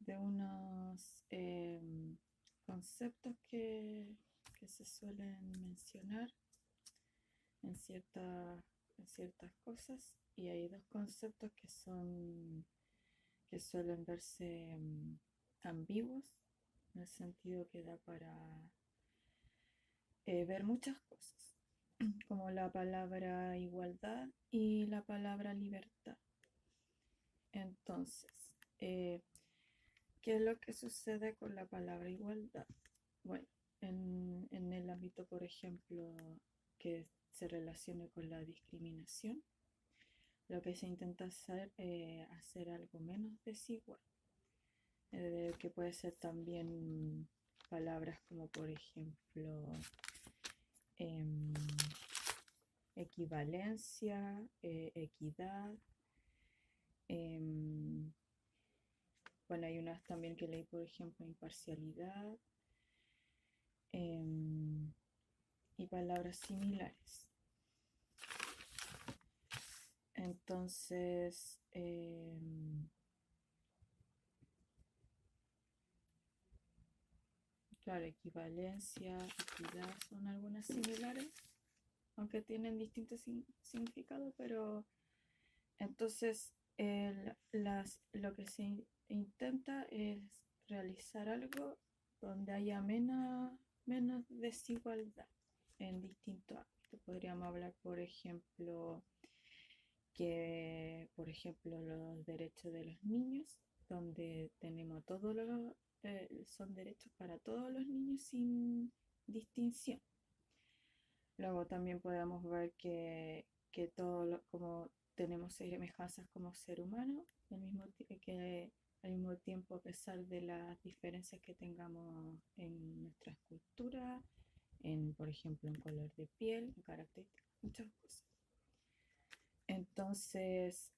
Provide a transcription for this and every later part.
de unos conceptos que se suelen mencionar en, en ciertas cosas, y hay dos conceptos que suelen verse ambiguos, en el sentido que da para ver muchas cosas, como la palabra igualdad y la palabra libertad. Entonces, ¿qué es lo que sucede con la palabra igualdad? Bueno, en el ámbito, por ejemplo, que se relacione con la discriminación, lo que se intenta hacer es hacer algo menos desigual, que puede ser también palabras como, por ejemplo, em, equivalencia, equidad. em, bueno, hay unas también que leí, por ejemplo, imparcialidad, em, y palabras similares. Entonces, claro, equivalencia, equidad son algunas similares, aunque tienen distintos significados, pero entonces lo que se intenta es realizar algo donde haya menos desigualdad en distintos ámbitos. Podríamos hablar, por ejemplo, por ejemplo, los derechos de los niños, donde tenemos todos los, son derechos para todos los niños sin distinción. Luego también podemos ver que como tenemos semejanzas como ser humano, que al mismo tiempo, a pesar de las diferencias que tengamos en nuestras culturas, por ejemplo, en color de piel, en características, muchas cosas. Entonces,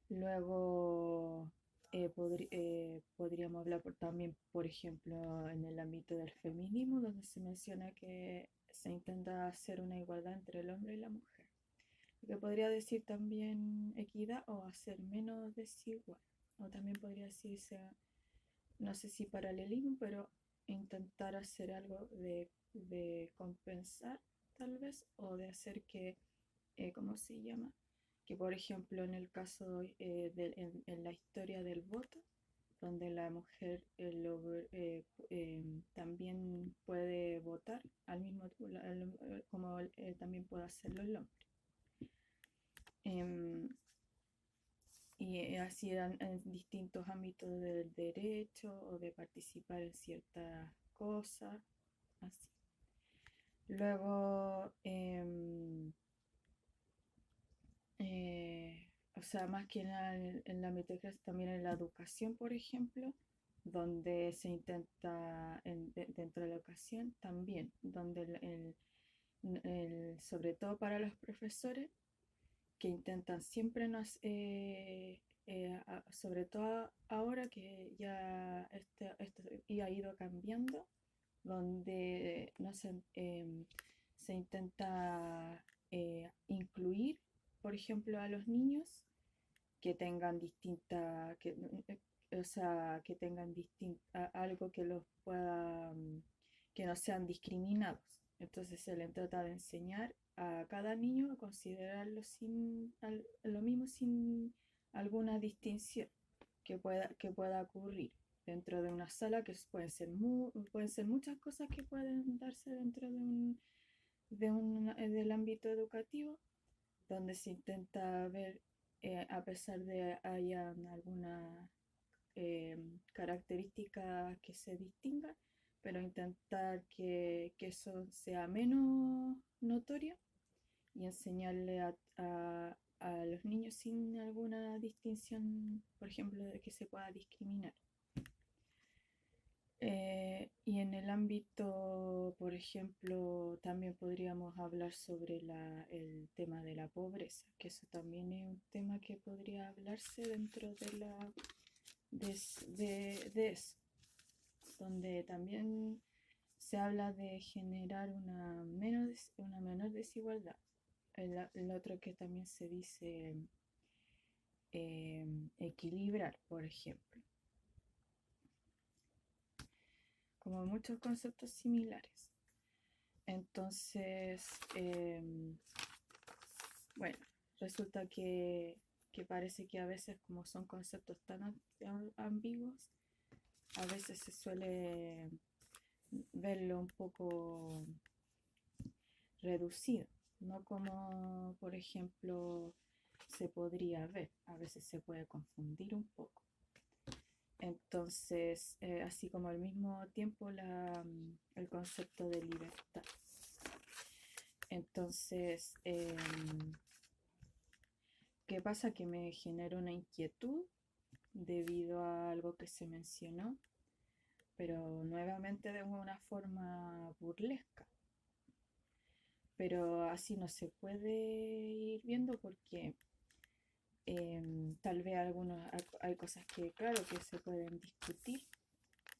luego podríamos hablar también, por ejemplo, en el ámbito del feminismo, donde se menciona que se intenta hacer una igualdad entre el hombre y la mujer. Lo que podría decir también equidad o hacer menos desigual. O también podría decirse, no sé si paralelismo, pero intentar hacer algo de compensar tal vez, o de hacer que, ¿cómo se llama? Que por ejemplo en el caso en la historia del voto, donde la mujer también puede votar al mismo como también puede hacerlo el hombre. Em, y así en distintos ámbitos del derecho o de participar en ciertas cosas, así. Luego, o sea, más que nada en la metodología, también en la educación, por ejemplo, donde se intenta, dentro de la educación también, donde sobre todo para los profesores, que intentan siempre sobre todo ahora que ya esto ha ido cambiando, donde no se, se intenta incluir, por ejemplo, a los niños que tengan o sea, que tengan algo que los pueda, que no sean discriminados. Entonces se les trata de enseñar a cada niño a considerarlo lo mismo, sin alguna distinción que pueda ocurrir dentro de una sala, que pueden ser muchas cosas que pueden darse dentro del ámbito educativo, donde se intenta ver, a pesar de hayan algunas características que se distingan, pero intentar que eso sea menos notorio y enseñarle a los niños sin alguna distinción, por ejemplo, de que se pueda discriminar. Y en el ámbito, por ejemplo, también podríamos hablar sobre el tema de la pobreza, que eso también es un tema que podría hablarse dentro de eso, donde también se habla de generar una menor desigualdad. El otro que también se dice equilibrar, por ejemplo, como muchos conceptos similares. Entonces, bueno, resulta que parece que a veces como son conceptos tan ambiguos, a veces se suele verlo un poco reducido, no como por ejemplo se podría ver, a veces se puede confundir un poco. Entonces, así como al mismo tiempo el concepto de libertad. Entonces, ¿qué pasa? Que me genera una inquietud debido a algo que se mencionó, pero nuevamente de una forma burlesca. Pero así no se puede ir viendo porque tal vez hay cosas que, claro, que se pueden discutir,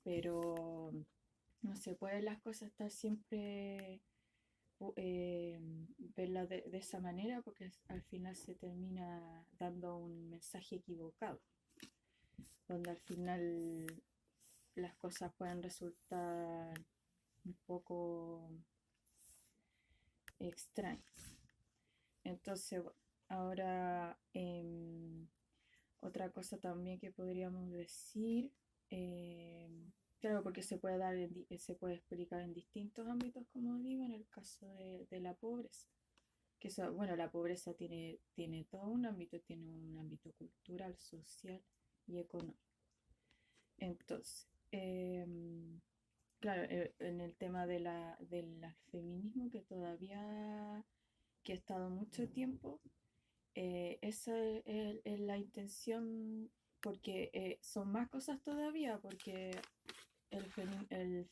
pero no se pueden las cosas estar siempre eh, verlas de esa manera porque al final se termina dando un mensaje equivocado, donde al final las cosas pueden resultar un poco extrañas. Entonces, bueno, ahora otra cosa también que podríamos decir, eh, claro, porque se puede explicar en distintos ámbitos, como digo, en el caso de la pobreza. Que eso, bueno, la pobreza tiene todo un ámbito, tiene un ámbito cultural, social y económico. Entonces, claro, en el tema del feminismo, que todavía, que ha estado mucho tiempo, esa es la intención, porque son más cosas todavía, porque el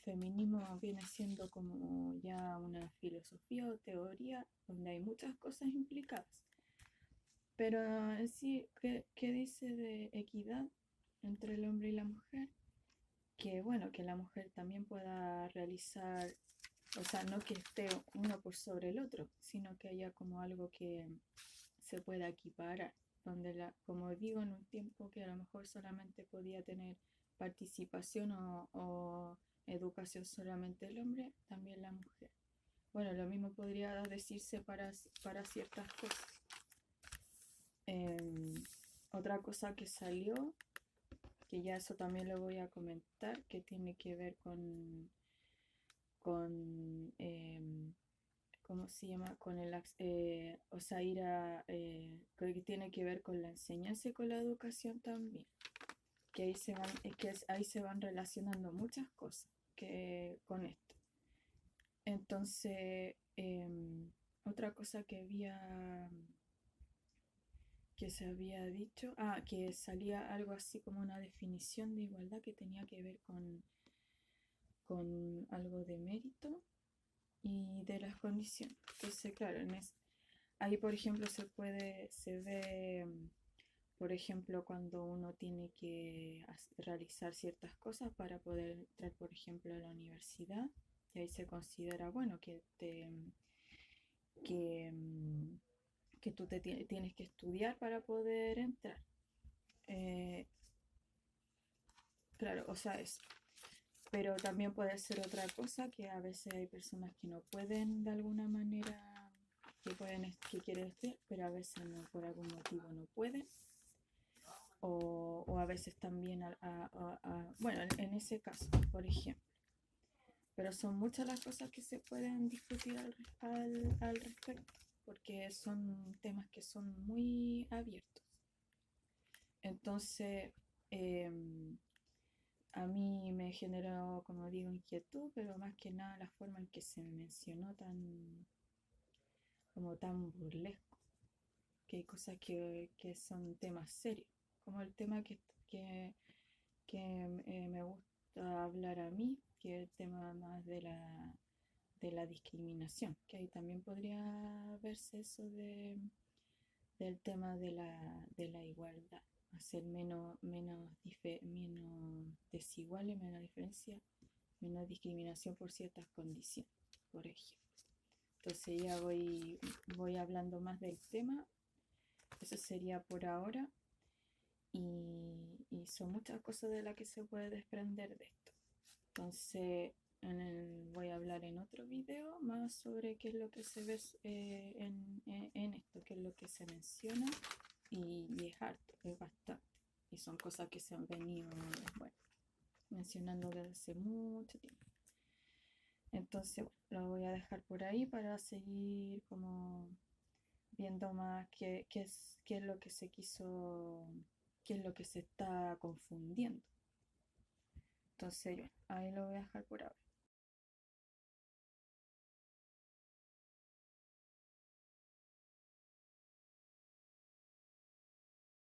feminismo viene siendo como ya una filosofía o teoría donde hay muchas cosas implicadas. Pero en sí, ¿qué dice de equidad entre el hombre y la mujer? Que bueno, que la mujer también pueda realizar, o sea, no que esté uno por sobre el otro, sino que haya como algo que se pueda equiparar, donde como digo, en un tiempo que a lo mejor solamente podía tener participación o educación solamente el hombre, también la mujer. Bueno, lo mismo podría decirse para ciertas cosas. Otra cosa que salió, que ya eso también lo voy a comentar, que tiene que ver con ¿cómo se llama? Con o sea, creo que tiene que ver con la enseñanza y con la educación también, que ahí se van relacionando muchas cosas con esto. Entonces, otra cosa que se había dicho, que salía algo así como una definición de igualdad que tenía que ver con algo de mérito y de las condiciones. Entonces, claro, ahí por ejemplo se ve, por ejemplo, cuando uno tiene que realizar ciertas cosas para poder entrar, por ejemplo, a la universidad, y ahí se considera, bueno, que, mm, que tú tienes que estudiar para poder entrar. Eh, claro, o sea, eso. Pero también puede ser otra cosa, que a veces hay personas que no pueden de alguna manera, que quieren estudiar, pero a veces no, por algún motivo no pueden. O a veces también, bueno, en ese caso, por ejemplo. Pero son muchas las cosas que se pueden discutir al respecto, porque son temas que son muy abiertos. Entonces, a mí me generó, como digo, inquietud, pero más que nada la forma en que se mencionó como tan burlesco, que hay cosas que son temas serios, como el tema que me gusta hablar a mí, que es el tema más de la discriminación, que ahí también podría verse eso del tema de la igualdad, hacer menos desiguales, menos diferencia, menos discriminación por ciertas condiciones, por ejemplo. Entonces ya voy hablando más del tema. Eso sería por ahora. y son muchas cosas de las que se puede desprender de esto. Entonces, voy a hablar en otro video más sobre qué es lo que se ve en esto, qué es lo que se menciona y es harto, es bastante. Y son cosas que se han venido, bueno, mencionando desde hace mucho tiempo. Entonces, bueno, lo voy a dejar por ahí para seguir como viendo más qué es lo que se quiso, qué es lo que se está confundiendo. Entonces, bueno, ahí lo voy a dejar por ahora.